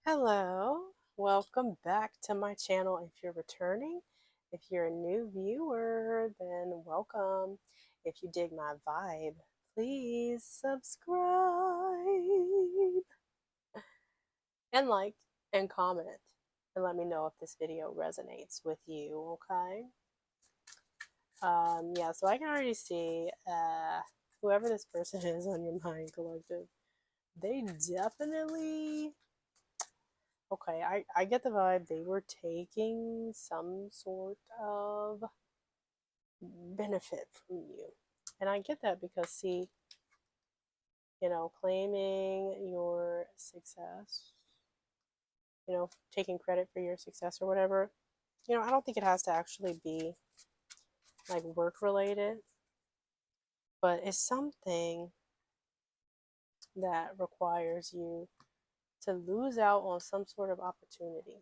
Hello, welcome back to my channel. If you're returning, if you're a new viewer, then welcome. If you dig my vibe, please subscribe and like and comment and let me know if this video resonates with you, okay? Yeah, so I can already see whoever this person is on your mind collective, they definitely okay, I get the vibe they were taking some sort of benefit from you. And I get that because, see, claiming your success, taking credit for your success or whatever, I don't think it has to actually be like work related, but it's something that requires you to lose out on some sort of opportunity.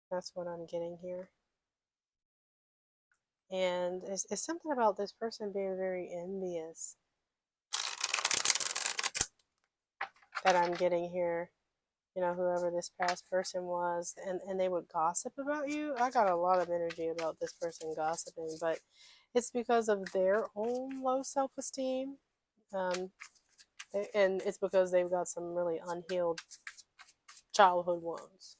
That's what I'm getting here. And it's something about this person being very envious that I'm getting here. Whoever this past person was, and they would gossip about you. I got a lot of energy about this person gossiping, but it's because of their own low self-esteem. Um, and it's because they've got some really unhealed childhood wounds.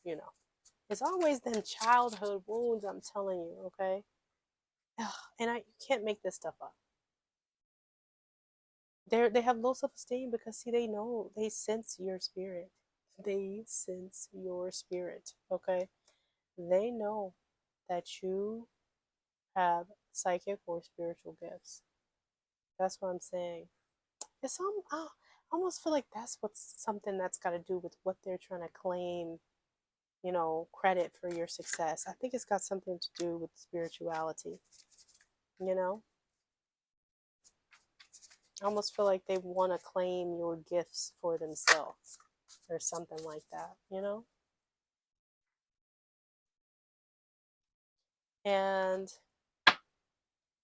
It's always them childhood wounds, I'm telling you, okay? And you can't make this stuff up. They have low self-esteem because, see, they sense your spirit. They sense your spirit, okay? They know that you have psychic or spiritual gifts. That's what I'm saying. I almost feel like that's what's something that's got to do with what they're trying to claim, credit for your success. I think it's got something to do with spirituality, you know? I almost feel like they want to claim your gifts for themselves or something like that. And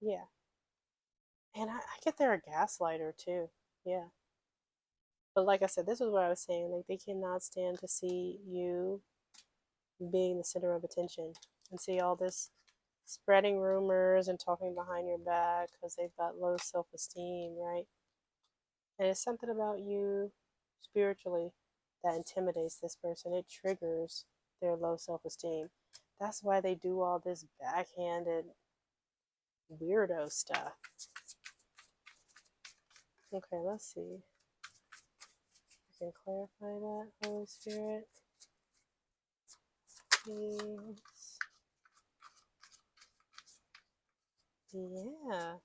yeah. And I get they're a gaslighter too. Yeah. But like I said, this is what I was saying. Like, they cannot stand to see you being the center of attention and see all this spreading rumors and talking behind your back because they've got low self-esteem, right? And it's something about you spiritually that intimidates this person. It triggers their low self-esteem. That's why they do all this backhanded weirdo stuff. Okay, let's see. I can clarify that, Holy Spirit. Please. Yeah.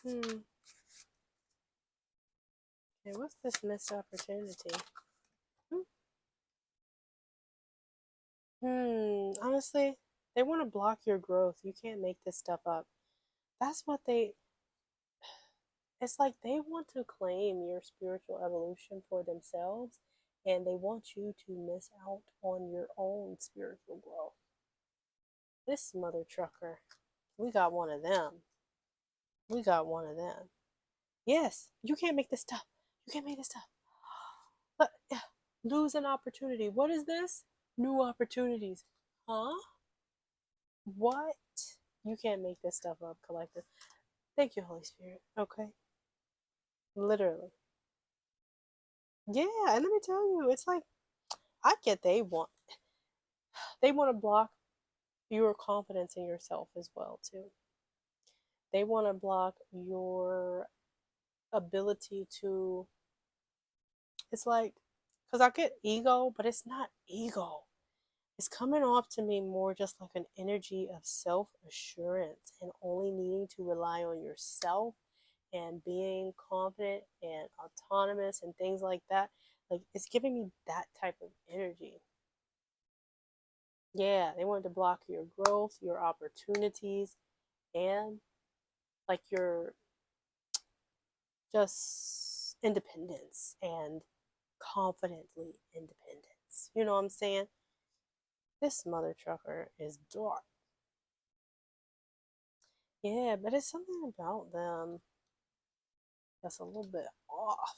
Okay, what's this missed opportunity? Honestly, they want to block your growth. You can't make this stuff up. That's what it's like they want to claim your spiritual evolution for themselves, and they want you to miss out on your own spiritual growth. This mother trucker, we got one of them. We got one of them. Yes, you can't make this stuff. You can't make this stuff. But yeah, lose an opportunity. What is this? New opportunities. Huh? What? You can't make this stuff up, collective. Thank you, Holy Spirit. Okay. Literally. Yeah, and let me tell you, it's like I get they want to block your confidence in yourself as well too. They want to block your ability to, it's like, because I get ego, but it's not ego. It's coming off to me more just like an energy of self-assurance and only needing to rely on yourself and being confident and autonomous and things like that. Like, it's giving me that type of energy. Yeah, they wanted to block your growth, your opportunities, and like your just independence and confidently independence. You know what I'm saying? This mother trucker is dark. Yeah, but it's something about them. That's a little bit off.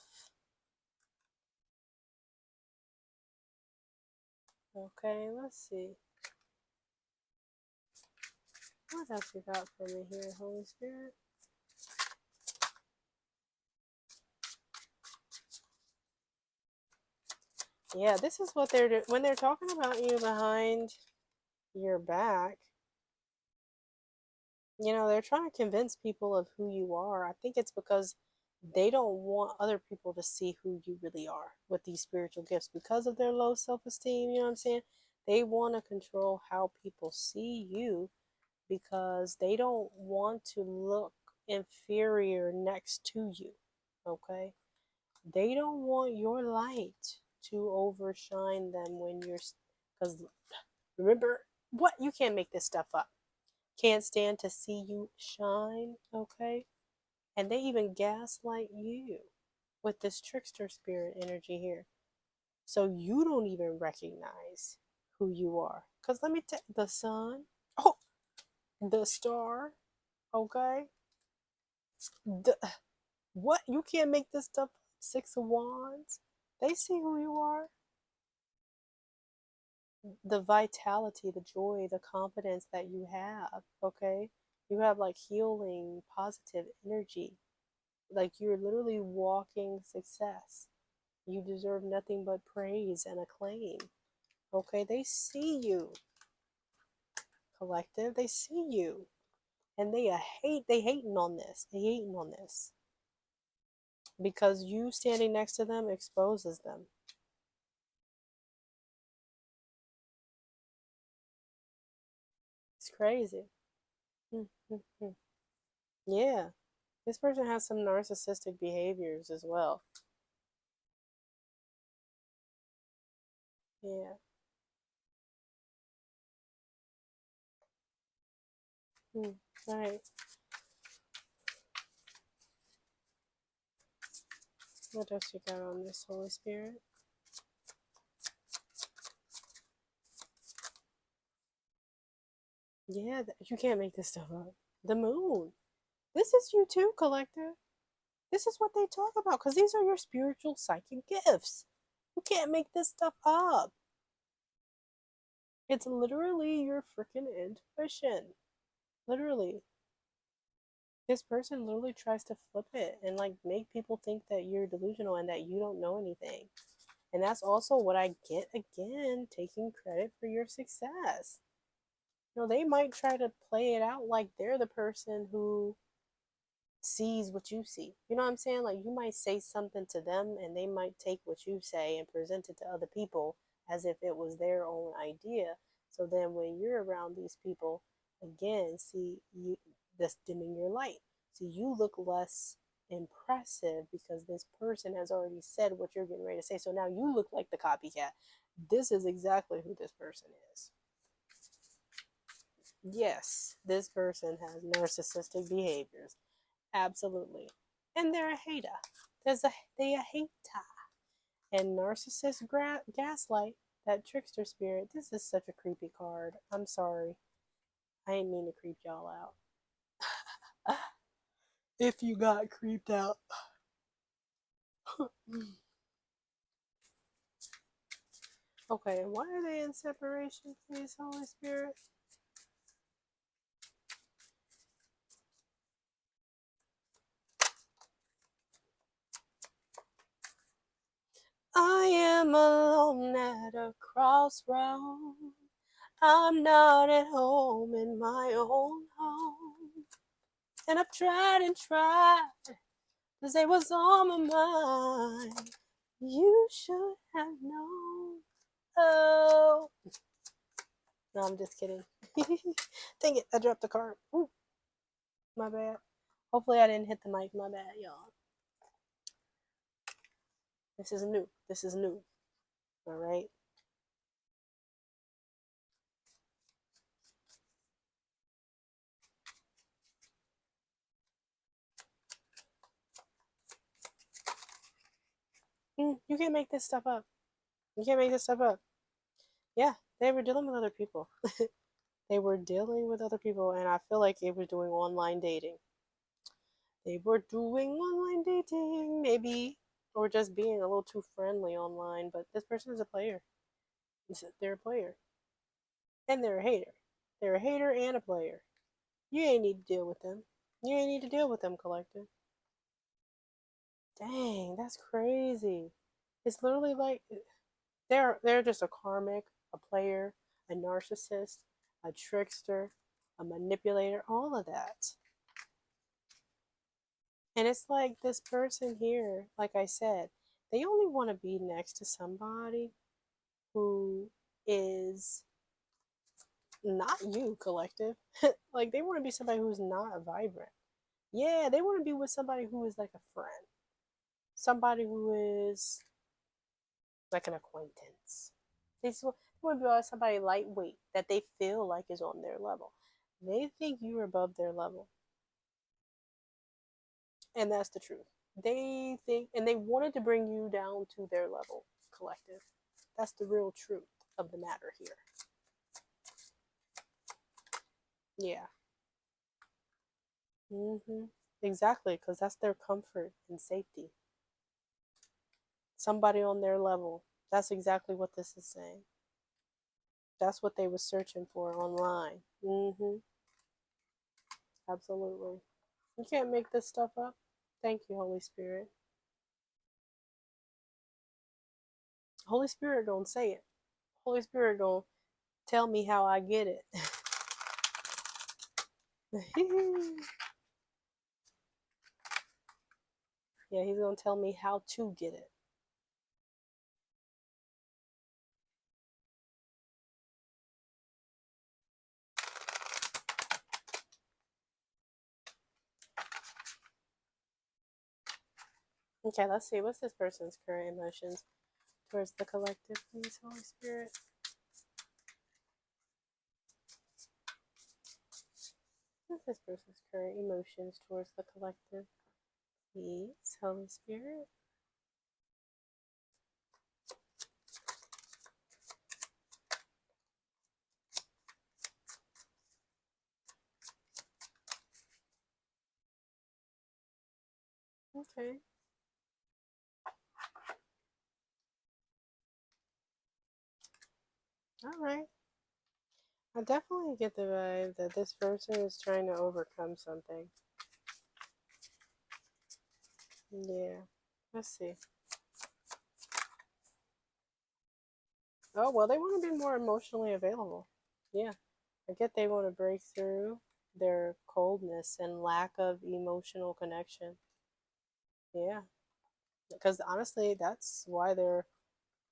Okay, let's see. What else you got for me here, Holy Spirit? Yeah, this is what they're doing. When they're talking about you behind your back, you know, they're trying to convince people of who you are. I think it's because they don't want other people to see who you really are with these spiritual gifts because of their low self-esteem. You know what I'm saying? They want to control how people see you because they don't want to look inferior next to you. Okay? They don't want your light to overshine them when you're, because remember, what? You can't make this stuff up. Can't stand to see you shine, okay? And they even gaslight you with this trickster spirit energy here. So you don't even recognize who you are. Because let me tell you, the sun, oh, the star, okay? The, what? You can't make this stuff up. Six of Wands. They see who you are. The vitality, the joy, the confidence that you have, okay? You have like healing, positive energy. Like you're literally walking success. You deserve nothing but praise and acclaim. Okay, they see you, collective. They see you. And they hating on this. They hating on this. Because you standing next to them exposes them. It's crazy. Yeah. This person has some narcissistic behaviors as well. Yeah. Right. What else you got on this, Holy Spirit? Yeah, you can't make this stuff up. The moon. This is you too, collective. This is what they talk about because these are your spiritual psychic gifts. You can't make this stuff up. It's literally your freaking intuition. Literally. This person literally tries to flip it and like make people think that you're delusional and that you don't know anything. And that's also what I get again, taking credit for your success. You know, they might try to play it out like they're the person who sees what you see. You know what I'm saying? Like you might say something to them and they might take what you say and present it to other people as if it was their own idea. So then when you're around these people, again, see you that's dimming your light. So you look less impressive because this person has already said what you're getting ready to say. So now you look like the copycat. This is exactly who this person is. Yes, this person has narcissistic behaviors. Absolutely. And they're a hater. They a hater. And narcissist gaslight, that trickster spirit. This is such a creepy card. I'm sorry. I ain't mean to creep y'all out. If you got creeped out. Okay, why are they in separation, please, Holy Spirit? I am alone at a crossroad. I'm not at home in my own home. And I've tried and tried to say what's on my mind. You should have known. Oh. No, I'm just kidding. Dang it, I dropped the card. Ooh, my bad. Hopefully I didn't hit the mic. My bad, y'all. This is new. This is new. All right. You can't make this stuff up. You can't make this stuff up. Yeah, they were dealing with other people. They were dealing with other people, and I feel like it was doing online dating. They were doing online dating, maybe, or just being a little too friendly online. But this person is a player. They're a player, and they're a hater. They're a hater and a player. You ain't need to deal with them. You ain't need to deal with them, collective. Dang, that's crazy. It's literally like they're just a karmic, a player, a narcissist, a trickster, a manipulator, all of that. And it's like this person here, like I said, they only want to be next to somebody who is not you, collective. Like they want to be somebody who's not vibrant. Yeah, they want to be with somebody who is like a friend, somebody who is like an acquaintance. They want to be with somebody lightweight that they feel like is on their level. They think you're above their level, and that's the truth. They think, and they wanted to bring you down to their level, collective. That's the real truth of the matter here. Yeah. Exactly, because that's their comfort and safety. Somebody on their level. That's exactly what this is saying. That's what they were searching for online. Absolutely. You can't make this stuff up. Thank you, Holy Spirit. Holy Spirit don't say it. Holy Spirit don't tell me how I get it. Yeah, he's gonna tell me how to get it. Okay, let's see. What's this person's current emotions towards the collective, please, Holy Spirit? What's this person's current emotions towards the collective, please, Holy Spirit? Okay. All right. I definitely get the vibe that this person is trying to overcome something. Yeah. Let's see. Oh, well, they want to be more emotionally available. Yeah. I get they want to break through their coldness and lack of emotional connection. Yeah. Because honestly, that's why they're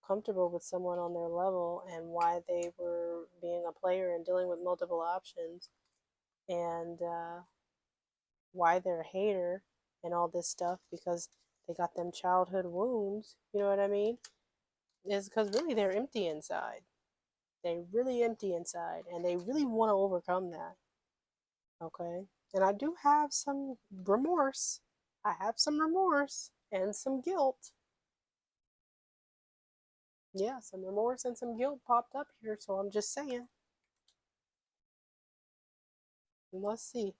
comfortable with someone on their level and why they were being a player and dealing with multiple options and why they're a hater and all this stuff because they got them childhood wounds. You know what I mean? Is because really they're empty inside. They're really empty inside and they really want to overcome that. Okay. And I do have some remorse. I have some remorse and some guilt. Yeah, some remorse and some guilt popped up here, so I'm just saying. Let's see.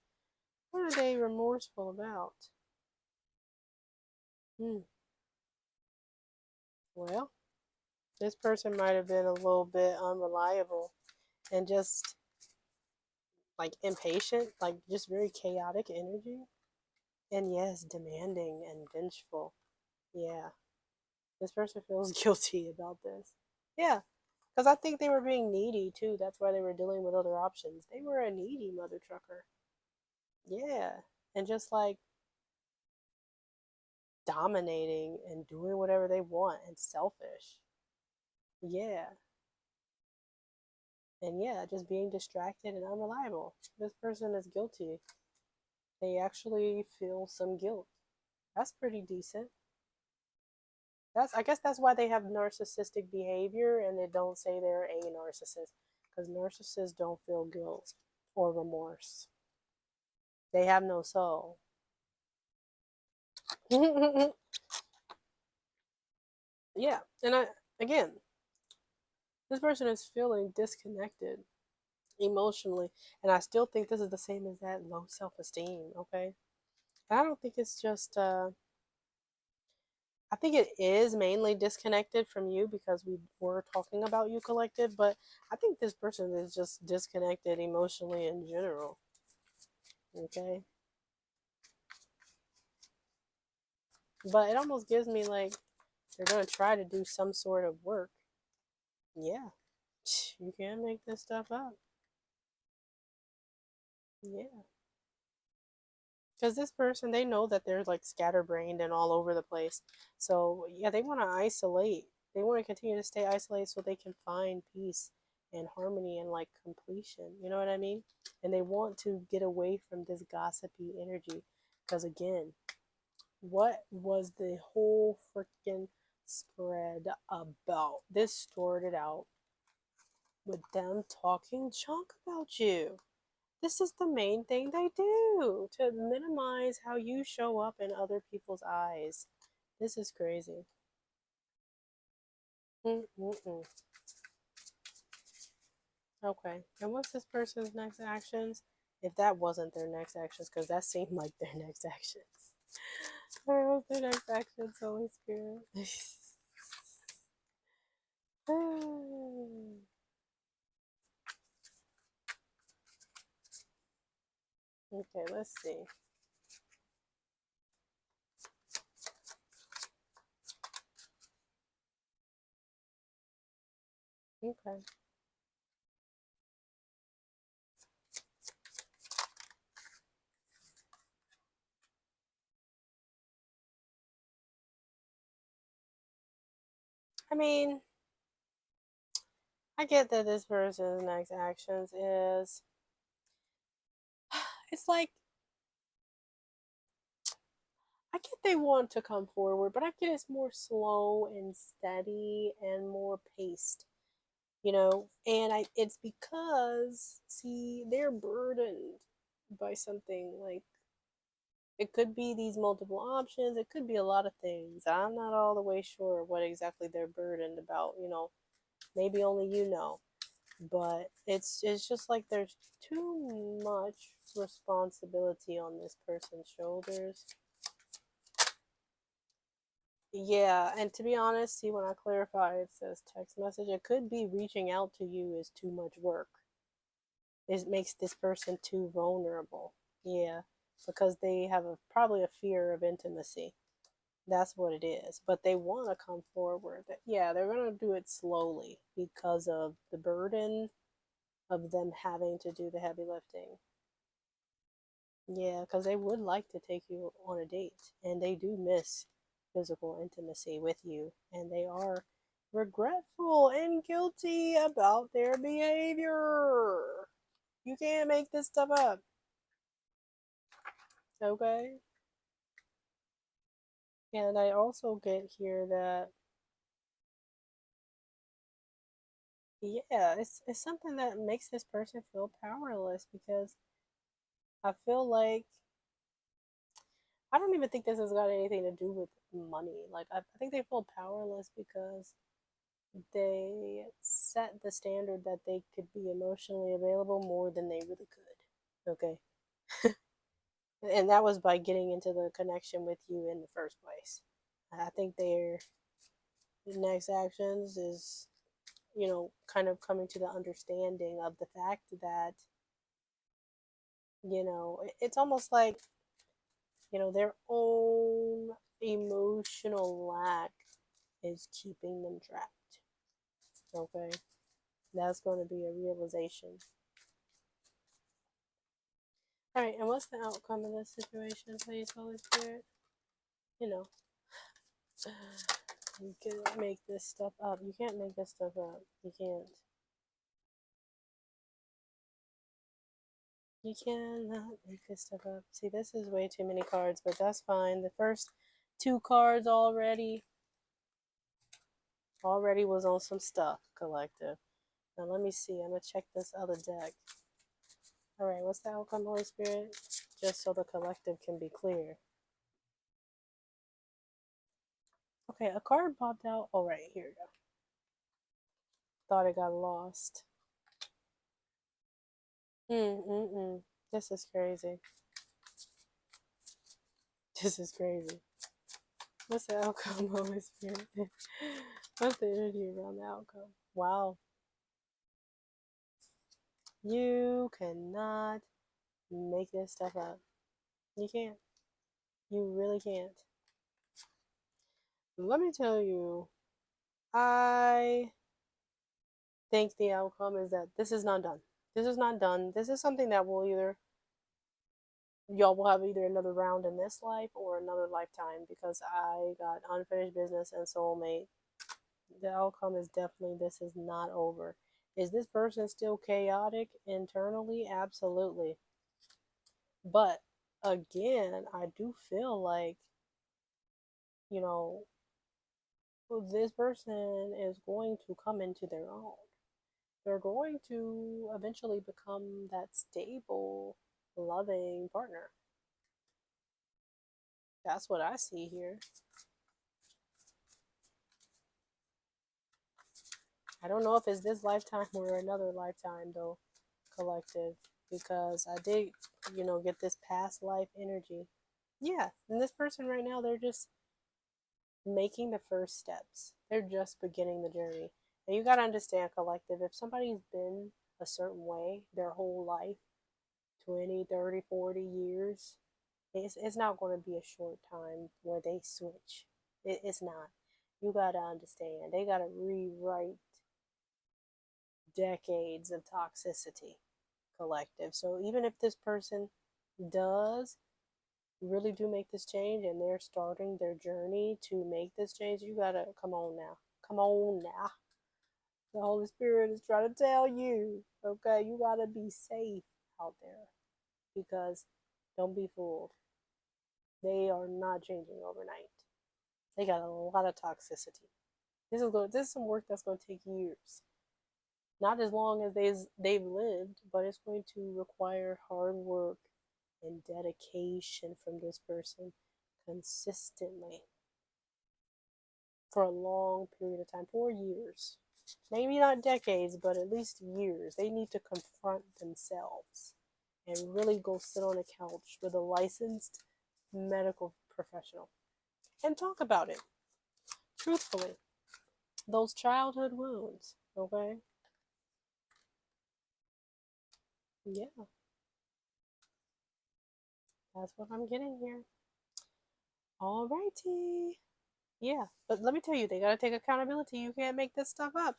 What are they remorseful about? Well, this person might have been a little bit unreliable and just like impatient, like just very chaotic energy. And yes, demanding and vengeful. Yeah, this person feels guilty about this. Yeah, because I think they were being needy too. That's why they were dealing with other options. They were a needy mother trucker. Yeah, and just like dominating and doing whatever they want and selfish. Yeah, and yeah, just being distracted and unreliable. This person is guilty. They actually feel some guilt. That's pretty decent. I guess that's why they have narcissistic behavior and they don't say they're a narcissist because narcissists don't feel guilt or remorse. They have no soul. Yeah, and again, this person is feeling disconnected emotionally, and I still think this is the same as that low self-esteem. Okay, I don't think it's just I think it is mainly disconnected from you because we were talking about you collective, but I think this person is just disconnected emotionally in general. Okay? But it almost gives me like they're going to try to do some sort of work. Yeah. You can't make this stuff up. Yeah. Because this person, they know that they're like scatterbrained and all over the place. So, yeah, they want to isolate. They want to continue to stay isolated so they can find peace and harmony and like completion. You know what I mean? And they want to get away from this gossipy energy. Because, again, what was the whole freaking spread about? This started out with them talking junk about you. This is the main thing they do to minimize how you show up in other people's eyes. This is crazy. Mm-mm-mm. Okay, and what's this person's next actions? If that wasn't their next actions, because that seemed like their next actions. Alright, what's their next actions, Holy Spirit? Okay, let's see. Okay. I mean, I get that this person's next actions is. It's like I get they want to come forward, but I get it's more slow and steady and more paced, you know. And it's because see they're burdened by something like it could be these multiple options, it could be a lot of things. I'm not all the way sure what exactly they're burdened about, you know. Maybe only you know, but it's just like there's too much responsibility on this person's shoulders. Yeah, and to be honest, see when I clarify it says text message, it could be reaching out to you is too much work. It makes this person too vulnerable. Yeah, because they have probably a fear of intimacy. That's what it is. But they want to come forward. Yeah, they're going to do it slowly because of the burden of them having to do the heavy lifting. Yeah, because they would like to take you on a date, and they do miss physical intimacy with you, and they are regretful and guilty about their behavior. You can't make this stuff up, okay? And I also get here that, yeah, it's something that makes this person feel powerless because I feel like I don't even think this has got anything to do with money. Like, I think they feel powerless because they set the standard that they could be emotionally available more than they really could. Okay. And that was by getting into the connection with you in the first place. I think their next actions is, you know, kind of coming to the understanding of the fact that, you know, it's almost like, you know, their own emotional lack is keeping them trapped. Okay. That's going to be a realization. All right, and what's the outcome of this situation, please, Holy Spirit? You know, you can't make this stuff up. You can't make this stuff up. You can't. You cannot make this stuff up. See, this is way too many cards, but that's fine. The first two cards already was on some stuff, collective. Now let me see. I'm gonna check this other deck. All right, what's the outcome, Holy Spirit? Just so the collective can be clear. Okay, a card popped out. Oh, right, here we go. Thought it got lost. This is crazy. This is crazy. What's the outcome, Holy Spirit? What's the energy around the outcome? Wow. You cannot make this stuff up. You can't. You really can't. Let me tell you, I think the outcome is that this is not done. This is not done. This is something that will either, y'all will have either another round in this life or another lifetime, because I got unfinished business and soulmate. The outcome is definitely, this is not over. Is this person still chaotic internally? Absolutely. But again, I do feel like, you know, this person is going to come into their own. They're going to eventually become that stable, loving partner. That's what I see here. I don't know if it's this lifetime or another lifetime, though, collective, because I did, get this past life energy. Yeah, and this person right now, they're just making the first steps. They're just beginning the journey. And you got to understand, collective, if somebody's been a certain way their whole life, 20, 30, 40 years, it's not going to be a short time where they switch. It's not. You got to understand. They got to rewrite decades of toxicity, collective. So even if this person does really do make this change and they're starting their journey to make this change, you gotta come on now. Come on now. The Holy Spirit is trying to tell you, okay, you gotta be safe out there, because don't be fooled. They are not changing overnight. They got a lot of toxicity. This is some work that's going to take years. Not as long as they've lived, but it's going to require hard work and dedication from this person consistently for a long period of time, for years. Maybe not decades, but at least years. They need to confront themselves and really go sit on a couch with a licensed medical professional and talk about it truthfully. Those childhood wounds, okay? Yeah, that's what I'm getting here. Alrighty. Yeah, but let me tell you, they gotta take accountability. You can't make this stuff up.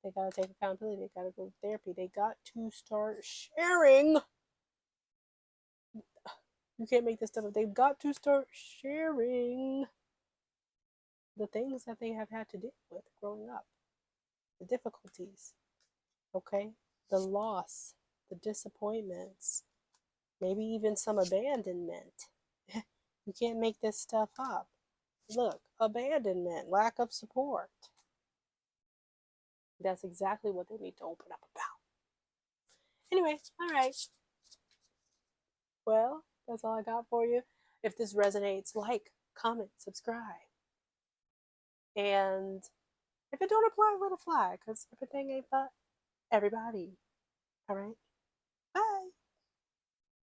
They gotta take accountability. They gotta go to therapy. They got to start sharing. You can't make this stuff up. They've got to start sharing the things that they have had to deal with growing up, the difficulties, okay? The loss, the disappointments, maybe even some abandonment. You can't make this stuff up. Look, abandonment, lack of support. That's exactly what they need to open up about. Anyway, all right. Well, that's all I got for you. If this resonates, like, comment, subscribe. And if it don't apply, let it fly, because everything ain't for everybody. All right? Bye.